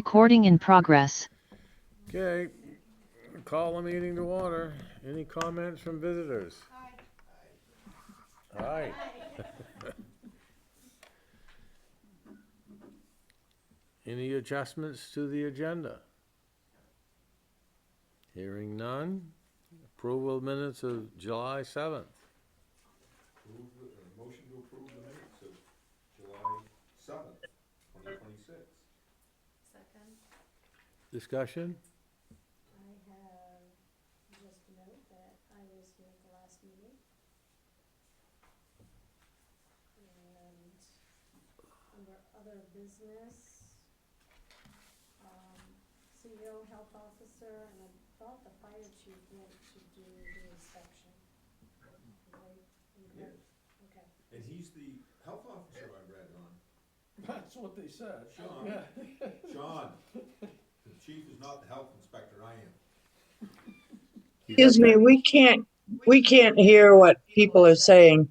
Recording in progress. Okay, call the meeting to order. Any comments from visitors? Hi. Any adjustments to the agenda? Hearing none. Approval of minutes of July 7th. Motion to approve the minutes of July 7th, 2026. Second. Discussion? I have just a note that I was here at the last meeting. And under other business, CEO, health officer, and I thought the fire chief went to do the inspection. Right? Yes. Okay. And he's the health officer, I read on. That's what they said. Sean. Yeah. Sean, the chief is not the health inspector, I am. Excuse me, we can't hear what people are saying.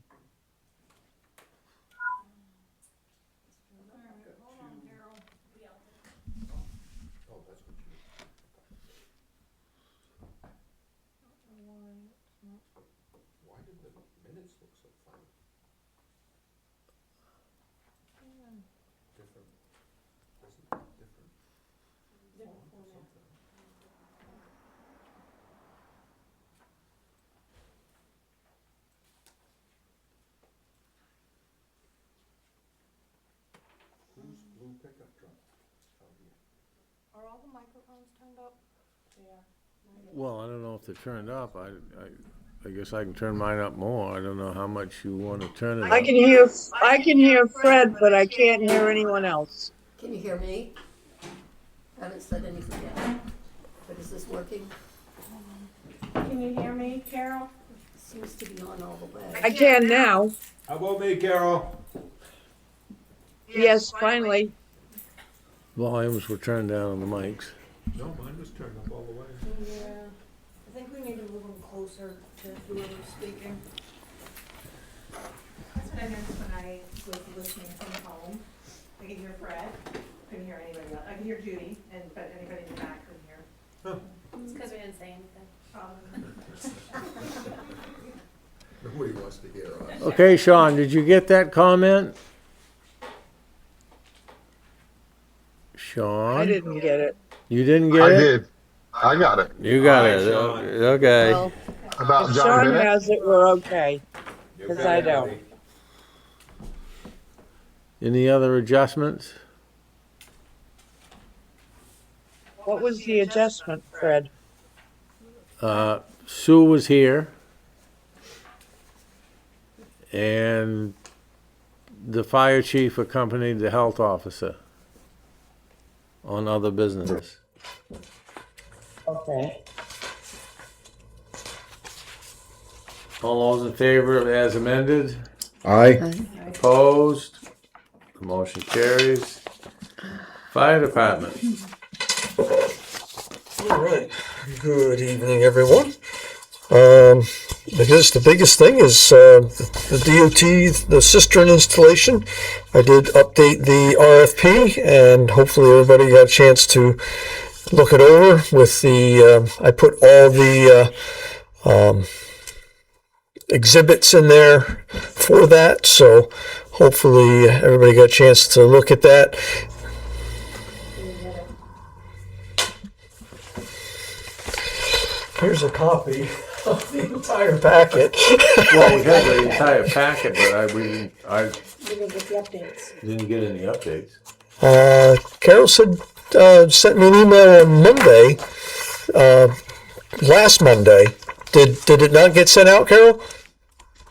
Oh, that's what you. Why did the minutes look so funny? Different, wasn't it different? Different Font or format. something? Whose blue pickup truck out here? Are all the microphones turned up? They are. Well, I don't know if they're turned up. I guess I can turn mine up more. I don't know how much you want to turn it up. I can hear Fred, but I can't hear anyone else. Can you hear me? I haven't said anything yet. But is this working? Can you hear me, Carol? Seems to be on all the way. I can now. How about me, Carol? Yes, finally. Volumes were turned down on the mics. No, mine was turned up all the way. Yeah. I think we need to move them closer to whoever's speaking. That's what I noticed when I was listening from home. I could hear Fred, couldn't hear anybody else. I could hear Judy, but anybody in the back couldn't hear. It's because we didn't say anything. Nobody wants to hear us. Okay, Sean, did you get that comment? Sean? I didn't get it. You didn't get I it? did. I got it. You got All right, it. Sean. Okay. Well, About if John Sean Bennett. has it, we're okay. You're 'Cause good, I don't. buddy. Any other adjustments? What was the adjustment, Fred? Sue was here. And the fire chief accompanied the health officer on other business. Okay. All those in favor of as amended? Aye. Opposed? The motion carries. Fire department. All right. Good evening, everyone. I guess the biggest thing is the DOT, the cistern installation. I did update the RFP, and hopefully everybody got a chance to look it over. With the, I put all the exhibits in there for that, so hopefully everybody got a chance to look at that. Here's a copy of the entire packet. Well, we had the entire packet, but I We didn't get the updates. didn't get any updates. Carol said, sent me an email on Monday, last Monday. Did it not get sent out, Carol?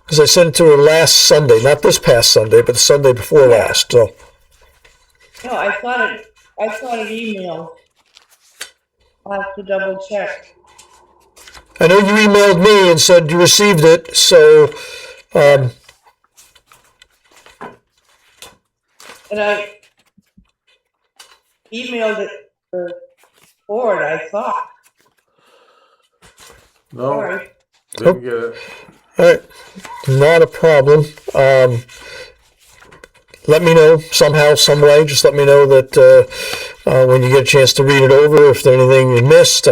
Because I sent it to her last Sunday, not this past Sunday, but the Sunday before last. So No, I thought it emailed. I'll have to double check. I know you emailed me and said you received it. So And I emailed it to the board, I thought. No, Sorry. didn't get it. all right, not a problem. Let me know somehow, some way. Just let me know that when you get a chance to read it over, if there's anything you missed,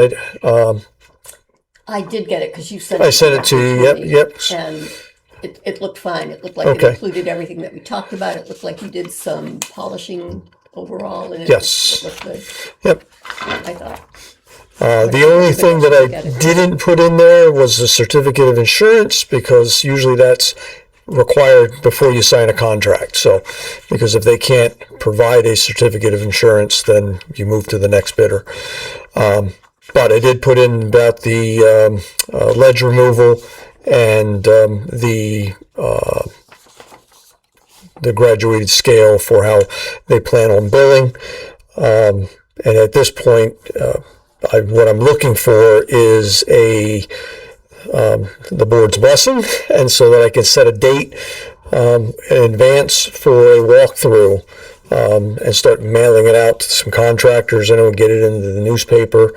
I did get it because you sent I sent it to you, yep, me, yep. And it looked fine. It looked like Okay. it included everything that we talked about. It looked like you did some polishing overall, and Yes. it looked good. Yep. I thought. The only thing that I didn't put in there was the certificate of insurance, because usually that's required before you sign a contract. So, because if they can't provide a certificate of insurance, then you move to the next bidder. But I did put in about the ledge removal and the graduated scale for how they plan on billing. And at this point, what I'm looking for is the board's blessing, and so that I can set a date in advance for a walkthrough, and start mailing it out to some contractors, and I would get it into the newspaper.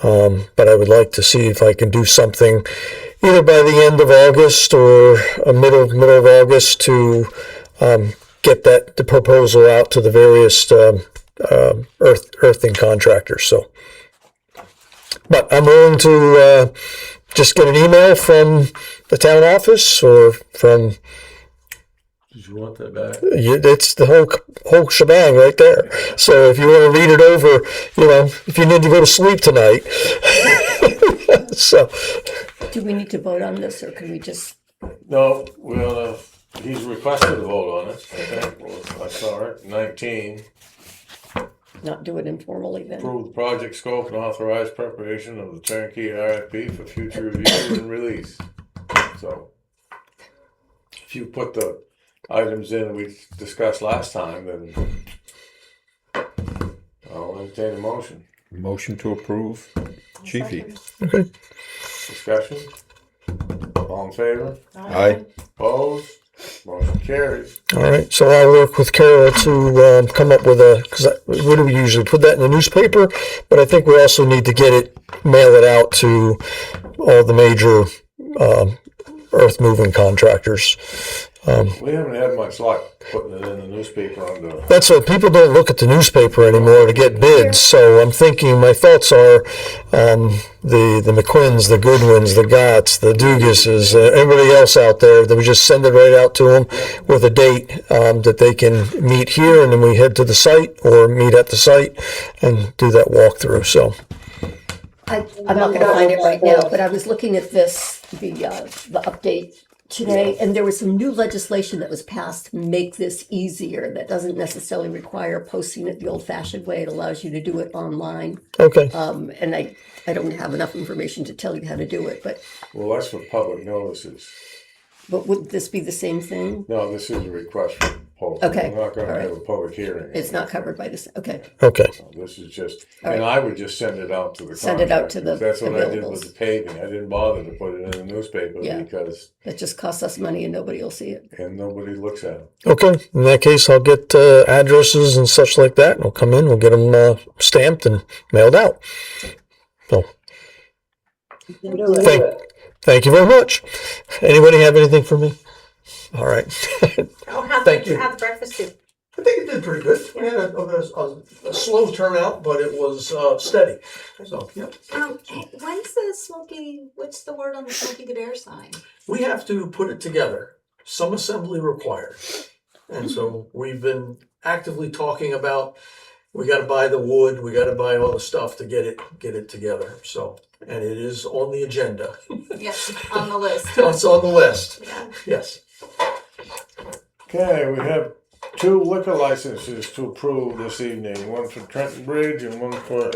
But I would like to see if I can do something either by the end of August or middle of August to get the proposal out to the various earthing contractors. So, but I'm willing to just get an email from the town office or from. Did you want that back? It's the whole shebang right there. So if you want to read it over, if you need to go to sleep tonight. So. Do we need to vote on this, or can we just? No, well, he's requested a vote on it, I think. Well, I saw it, 19. Not do it informally then? Approve the project scope and authorize preparation of the turnkey RFP for future review and release. So, if you put the items in we discussed last time, then I'll entertain a motion. Motion to approve, Chiefy. Okay. Discussion? All in favor? Aye. Opposed? Motion carries. All right. So I'll work with Carol to come up with because what do we usually put that in the newspaper? But I think we also need to mail it out to all the major earth moving contractors. We haven't had much luck putting it in the newspaper under. That's what people don't look at the newspaper anymore to get bids. So I'm thinking my thoughts are the McQuins, the Goodwins, the Gotts, the Dugases, everybody else out there, that we just send it right out to them with a date that they can meet here, and then we head to the site or meet at the site and do that walkthrough. So. I'm not going to find it right now, but I was looking at the update today, and there was some new legislation that was passed to make this easier. That doesn't necessarily require posting it the old-fashioned way. It allows you to do it online. Okay. And I don't have enough information to tell you how to do it, but Well, that's for public notices. would this be the same thing? No, this is a request for posting. Okay, We're not going all to right. have a public hearing. It's not covered by this. Okay. Okay. No, this is just, All and right. I would just send it out to the Send it out to the contractors. That's what I did availables. with the paving. I didn't bother to put it in the newspaper Yeah. because, That just costs us money and nobody will see it. and nobody looks at it. Okay. In that case, I'll get addresses and such like that, and we'll come in. We'll get them stamped and mailed out. So. Thank you very much. Anybody have anything for me? All right. Thank you. How'd the breakfast do? I think it did pretty good. We had a slow turnout, but it was steady. So, yeah. When's the what's the word on the Smoky Good Air sign? We have to put it together. Some assembly required. And so we've been actively talking about, we got to buy the wood, we got to buy all the stuff to get it together. So, and it is on the agenda. Yes, on the list. It's on the list. Yeah. Yes. Okay, we have 2 liquor licenses to approve this evening. One for Trenton Bridge and one for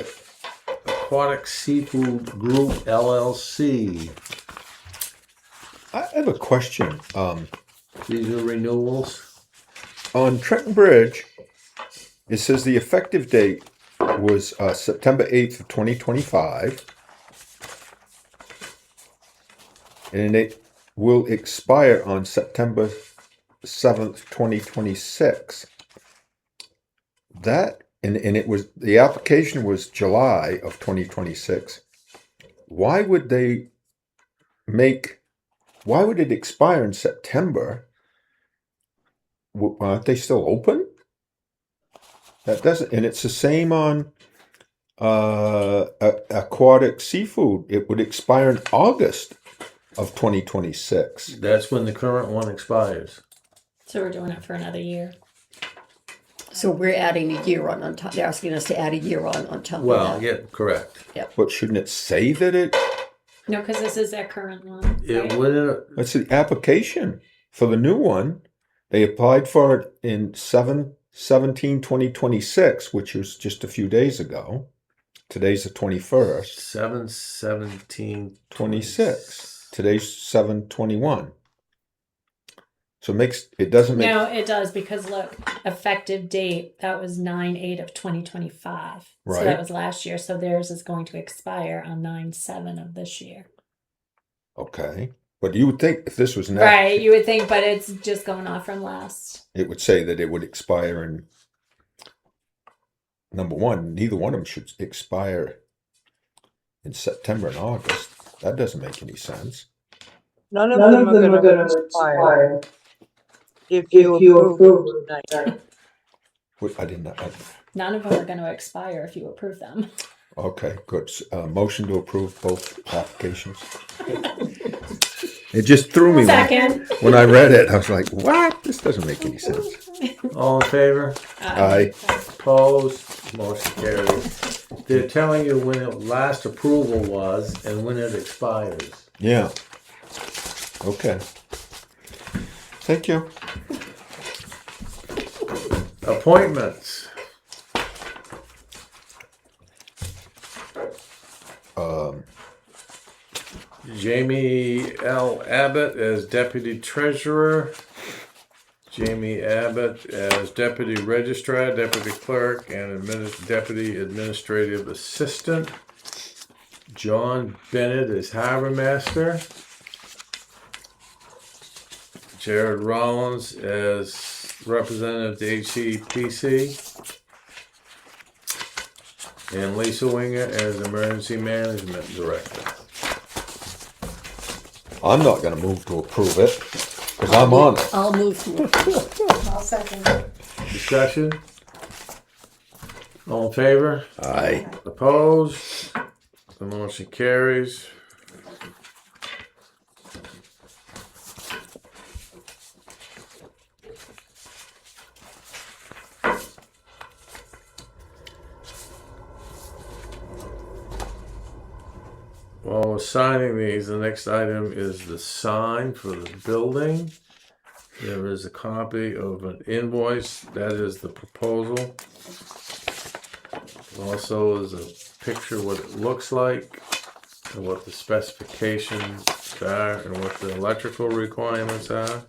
Aquatic Seafood Group LLC. I have a question. These are renewals. On Trenton Bridge, it says the effective date was September 8th of 2025. And it will expire on September 7th, 2026. That, and it was, the application was July of 2026. Why would it expire in September? Aren't they still open? That doesn't, and it's the same on aquatic seafood. It would expire in August of 2026. That's when the current one expires. So we're doing it for another year. So we're adding a year on top. They're asking us to add a year on top Well, of that. yeah, correct. But shouldn't it say that it? No, because this is their current one. It right? wouldn't. It's the application for the new one. They applied for it in 7/17/2026, which was just a few days ago. Today's the 21st. 7/17/26. Today's 7/21. So it doesn't make. No, it does because look, effective date, that was 9/8 of 2025. So Right. that was last year. So theirs is going to expire on 9/7 of this year. Okay. But you would think if this was an Right, you would think, but it's just going off from last. it would say that it would expire in. Number one, neither one of them should expire in September and August. That doesn't make any sense. None of them are going to expire if you approve tonight. I didn't. None of them are going to expire if you approve them. Okay, good. Motion to approve both applications. It just threw me Second. when I read it. I was like, "What? This doesn't make any sense." All in favor? Aye. Opposed? Motion carries. They're telling you when the last approval was and when it expires. Yeah. Okay. Thank you. Appointments. Jamie L. Abbott as Deputy Treasurer. Jamie Abbott as Deputy Registrar, Deputy Clerk, and Deputy Administrative Assistant. John Bennett as Harbor Master. Jared Rollins as Representative to HCPC. And Lisa Winger as Emergency Management Director. I'm not going to move to approve it because I'm on it. I'll move to I'll second it. Discussion? All in favor? Aye. Opposed? The motion carries. While we're signing these, the next item is the sign for the building. There is a copy of an invoice. That is the proposal. Also is a picture of what it looks like and what the specifications are and what the electrical requirements are.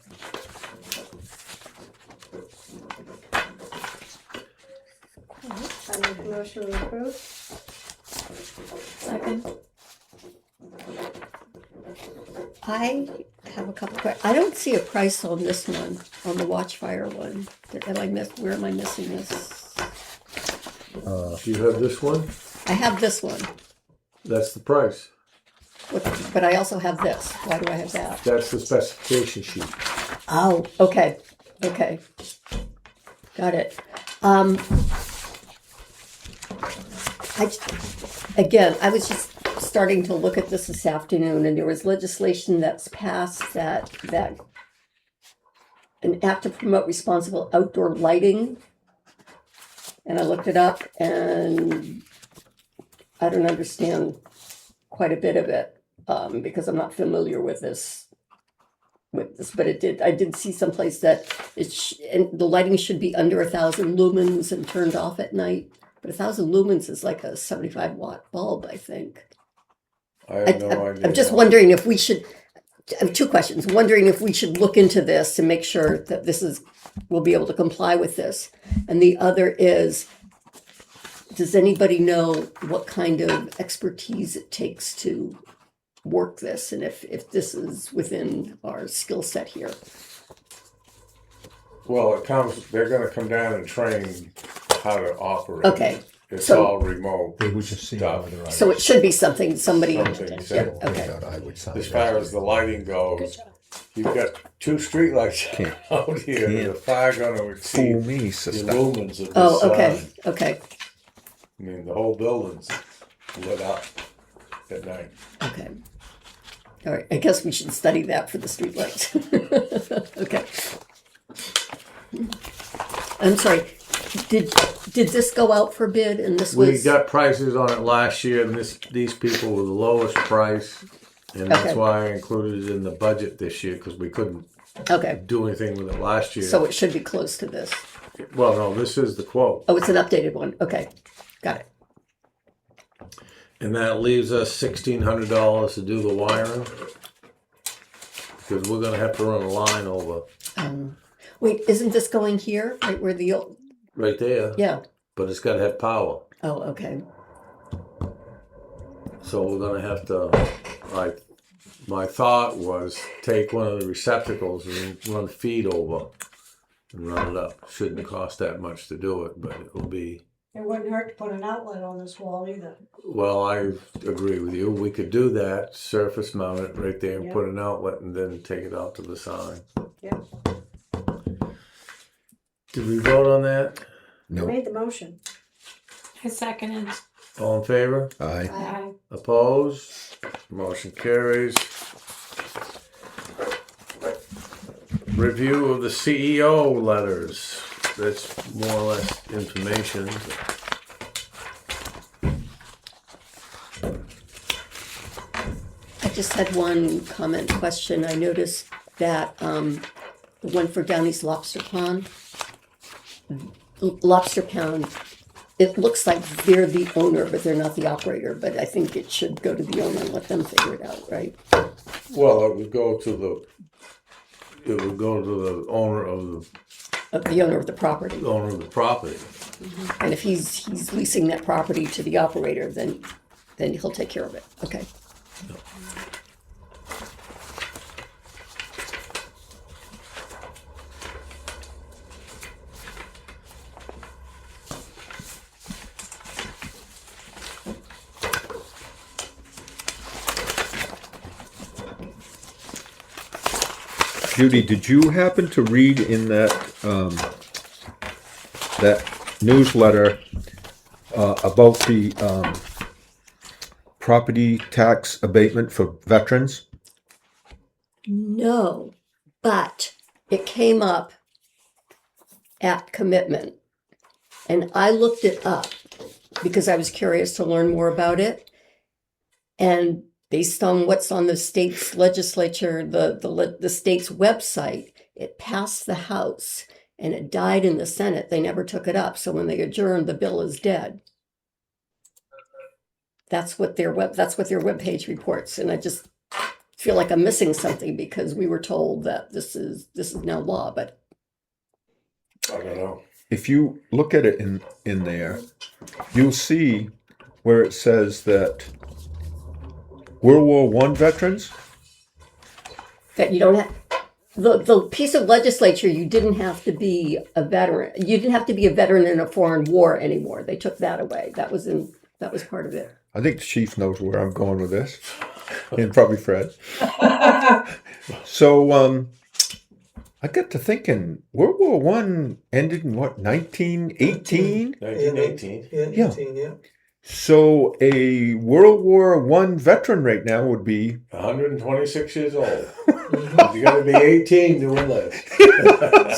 I make a motion to approve. Second. I have a couple questions. I don't see a price on this one, on the Watchfire one. Where am I missing this? You have this one? I have this one, That's the price. but I also have this. Why do I have that? That's the specification sheet. Oh, okay, okay. Got it. I was just starting to look at this afternoon, and there was legislation that's passed that an act to promote responsible outdoor lighting. And I looked it up, and I don't understand quite a bit of it because I'm not familiar with this. But I did see someplace that and the lighting should be under 1,000 lumens and turned off at night. But 1,000 lumens is like a 75-watt bulb, I think. I have no idea. I'm just wondering if we should. I have two questions. Wondering if we should look into this to make sure that we'll be able to comply with this. And the other is, does anybody know what kind of expertise it takes to work this, and if this is within our skill set here? Well, they're going to come down and train how to operate. Okay. It's So- all remote. They would just see Stuff. over the So it should be somebing somebody. Something Yeah, simple. okay. I would sign As far as the lighting Good goes, job. You've got 2 streetlights Can't- out here that are far gonna Fool exceed me, the sister. lumens of this Oh, okay, sign. okay, I mean, the whole building's lit up at night. okay. All right, I guess we should study that for the streetlights. Okay. I'm sorry, did this go out for bid and this We was? got prices on it last year, and these people were the lowest price, and that's Okay. why I included it in the budget this year, because we couldn't Okay, do anything with it last year. so it should be close to this. Well, no, this is the quote, Oh, it's an updated one, okay, got it. and that leaves us $1,600 to do the wiring, because we're gonna have to run a line over Wait, isn't this going here, right where the old, right there, yeah, but it's gotta have power. oh, okay, So we're gonna have to, like, my thought was take one of the receptacles and run feed over and run it up. Shouldn't cost that much to do it, but it will be, It wouldn't hurt to put an outlet on this wall either. well, I agree with you. We could do that, surface mount it right there and Yeah. put an outlet and then take it out to the sign. Yeah. Did we vote on that? No. Made the motion. I seconded. All in favor? Aye. Aye. Opposed? Motion carries. Review of the CEO letters. That's more or less information. I just had one comment question, I noticed that, the one for Downey's Lobster Pond, it looks like they're the owner, but they're not the operator, but I think it should go to the owner and let them figure it out, right? Well, it would go to the owner of The owner of the property, the owner of the property. and if he's leasing that property to the operator, then he'll take care of it, okay? Judy, did you happen to read in that that newsletter about the property tax abatement for veterans? No, but it came up at commitment. And I looked it up because I was curious to learn more about it. And based on what's on the state's legislature, the state's website, it passed the House and it died in the Senate. They never took it up. So when they adjourned, the bill is dead. That's what their webpage reports. And I just feel like I'm missing something because we were told that this is now law, but I don't know. If you look at it in there, you'll see where it says that World War I veterans, that you don't have the piece of legislature, you didn't have to be a veteran. You didn't have to be a veteran in a foreign war anymore. They took that away. That was part of it. I think the chief knows where I'm going with this, and probably Fred. So I got to thinking, World War I ended in what, 1918? 1918. Yeah. So a World War I veteran right now would be 126 years old. You gotta be 18 to enlist.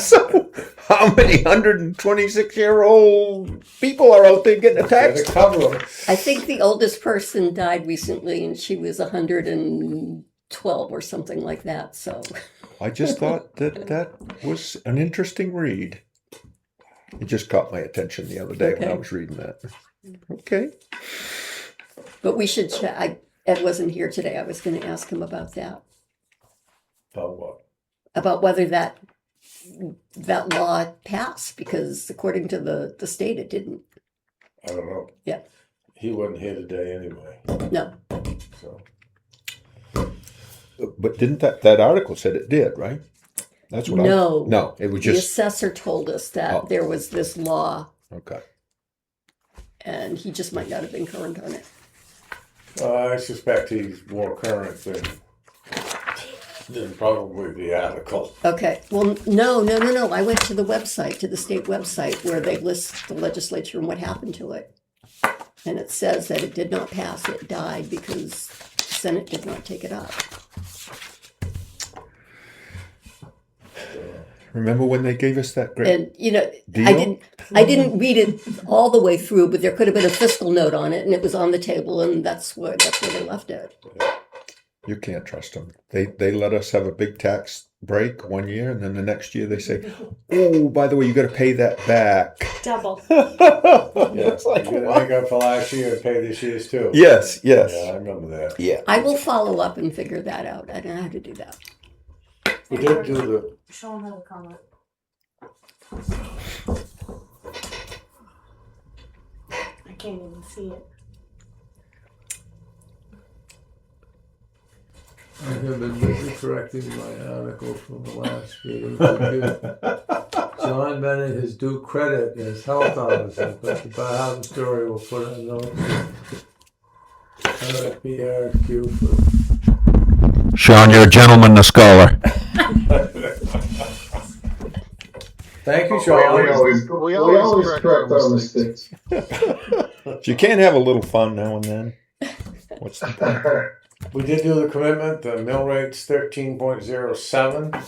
so. How many 126-year-old people are out there getting a tax? Gotta cover 'em. I think the oldest person died recently, and she was 112 or something like that. So I just thought that was an interesting read. It just caught my attention the other day when I Okay. was reading that. Okay. but we should check. Ed wasn't here today. I was going to ask him about that, About what? about whether that law passed, because according to the state, it didn't. I don't know. Yeah. He wasn't here today anyway. No. So But didn't that article said it did, right? That's what No. No, it was The just assessor told us that Oh. there was this law, okay. and he just might not have been current on it. I suspect he's more current than Then probably the article. Okay, well, no. I went to the website, to the state website, where they list the legislature and what happened to it. And it says that it did not pass, it died because the Senate did not take it up. Remember when they gave us that great And, you know, deal? I didn't read it all the way through, but there could have been a fiscal note on it, and it was on the table, and that's where they left it. You can't trust them. They let us have a big tax break 1 year, and then the next year they say, "Oh, by the way, you got to pay that back." Double. Yeah, It's like, you gotta what? make up for last year and pay this year's too. Yes, yes. Yeah, I remember that. Yeah. I will follow up and figure that out. I don't know how to do that. We did do the, Show them how to comment. I can't even see it. I have been busy correcting my article from the last meeting. John Bennett his due credit as health officer, but the Baham story will put a note. RFPRQ for. Sean, you're a gentleman and a scholar. Thank you, Sean. We always correct our mistakes. You can't have a little fun now and then. What's the point? We did do the commitment, the mill rate's 13.07.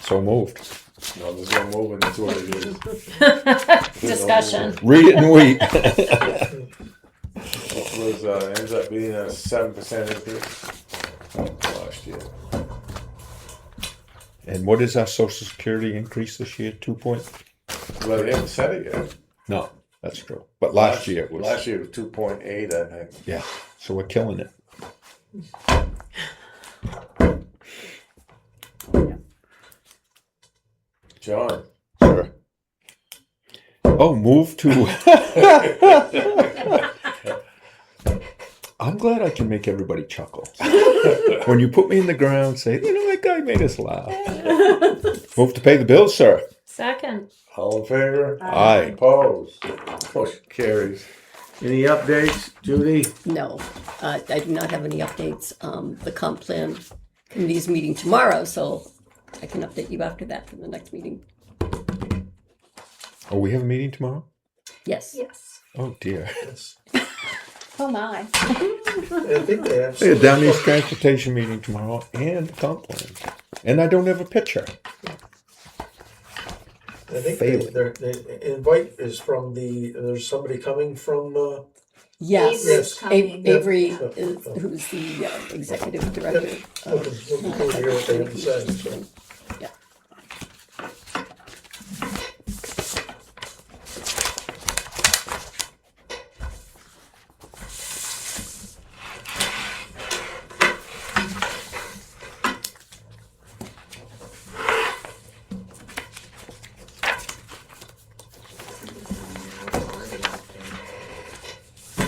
So moved. No, there's no moving, that's what it is. Discussion. Read it and weep. It was, ends up being a 7% increase last year. And what is our Social Security increase this year? 2 point? Well, they haven't said it yet. No, that's true. But last year it was. Last year was 2.8, I think. Yeah. So we're killing it. John. Sure. Oh, move to. I'm glad I can make everybody chuckle. When you put me in the ground, say, you know, that guy made us laugh. Move to pay the bills, sir. Second. All in favor? Aye. Opposed? Motion carries. Any updates, Judy? No, I do not have any updates. The comp plan committee's meeting tomorrow, so I can update you after that for the next meeting. Oh, we have a meeting tomorrow? Yes. Yes. Oh, dear. Oh my. I think they have. They had down East Transportation meeting tomorrow and the comp plan. And I don't have a picture. I think Failing. the invite is from there's somebody coming from, Yes. Yes. Coming. Avery, Yeah. who's the executive director. looking forward to hear what they have to say. So. Yeah.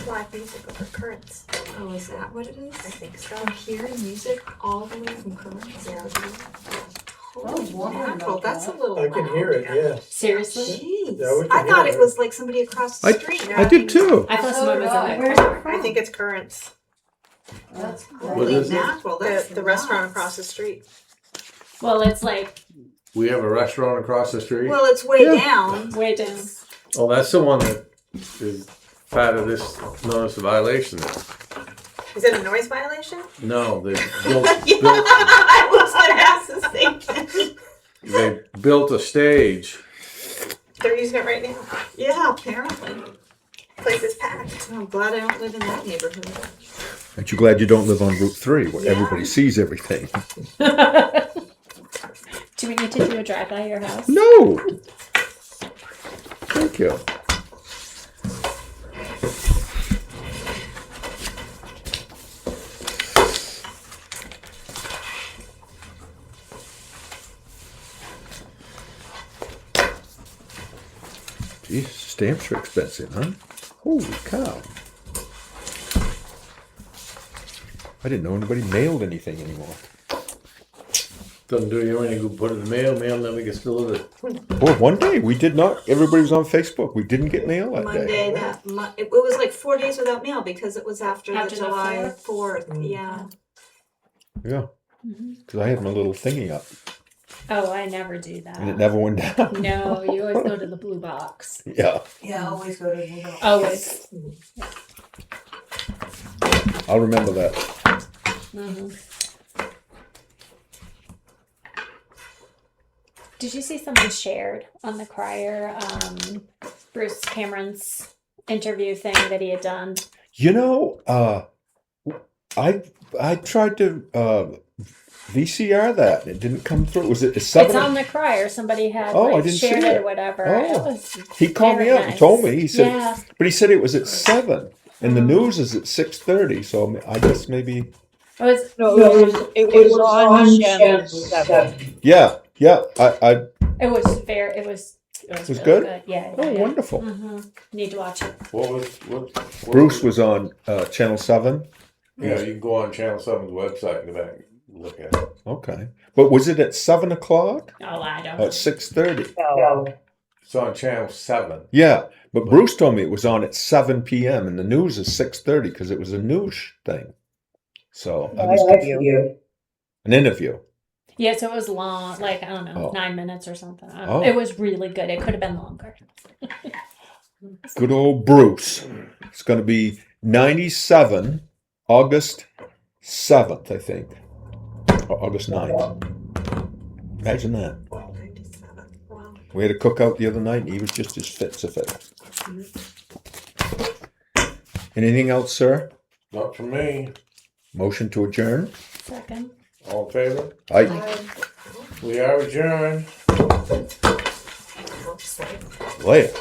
Live music over currents. Oh, is that what it is? I think so. I'm hearing music all the way from Currents. Yeah. Holy mackerel, that's a little I can loud. hear it, yeah. Seriously? Jeez. Yeah, we can I thought hear it it. was like somebody across the street. I did too. I thought someone was in Where's there. it from? I think it's currents. That's What Holy is it? mackerel, that's The restaurant nuts. across the street. Well, it's like We have a restaurant across the street. Well, it's way down. way down. Oh, that's the one that is part of this notice of violation. Is it a noise violation? No, they I was gonna ask the same thing. they built a stage. They're using it right now. Yeah, apparently. Place is packed. I'm glad I don't live in that neighborhood. Aren't you glad you don't live on Route 3 where Yeah. everybody sees everything? Do we need to do a drive by your house? No. Thank you. Geez, stamps are expensive, huh? Holy cow. I didn't know anybody mailed anything anymore. Doesn't do you any good. Put it in the mail. Mail never gets delivered. Boy, one day we did not. Everybody was on Facebook. We didn't get mail that day. Monday, it was like 4 days without mail because it was after After the the July 4th. Yeah. Yeah, because I had my little thingy up, Oh, I never do and it that. never went down. No, you always go to the blue box. Yeah, Yeah, always go to the. Always. I'll remember that. Did you see something shared on the Crier, Bruce Cameron's interview thing that he had done? You know, I tried to VCR that. It didn't come through. Was it 7? It's on the Crier. Somebody had Oh, I like, didn't shared see it it. or whatever. Oh. It was He called me very up and nice. told me. He said, Yeah. but he said it was at 7, and the news is at 6:30. So I guess maybe. It was. No, it was on channel 7. Yeah. I It was fair. It was was really good? Yeah. Oh, wonderful. Need to watch it. What Bruce was on Channel 7. Yeah, you can go on Channel 7's website and go back and look at it. Okay, but was it at 7 o'clock? Oh, I don't Or know. at 6:30? No. It's on Channel 7. Yeah, but Bruce told me it was on at 7 p.m. and the news is 6:30 because it was a news thing. So I was an interview. Yeah, so it was long, like, I don't know, Oh. 9 minutes or something. I don't Oh. know. It was really good. It could have been longer. Good old Bruce. It's going to be 97, August 7th, I think, or August 9th. Imagine that. 97. Wow. We had a cookout the other night, and he was just as fit as a fiddle. Anything else, sir? Not for me. Motion to adjourn? Second. All in favor? Aye. We are adjourned. Later.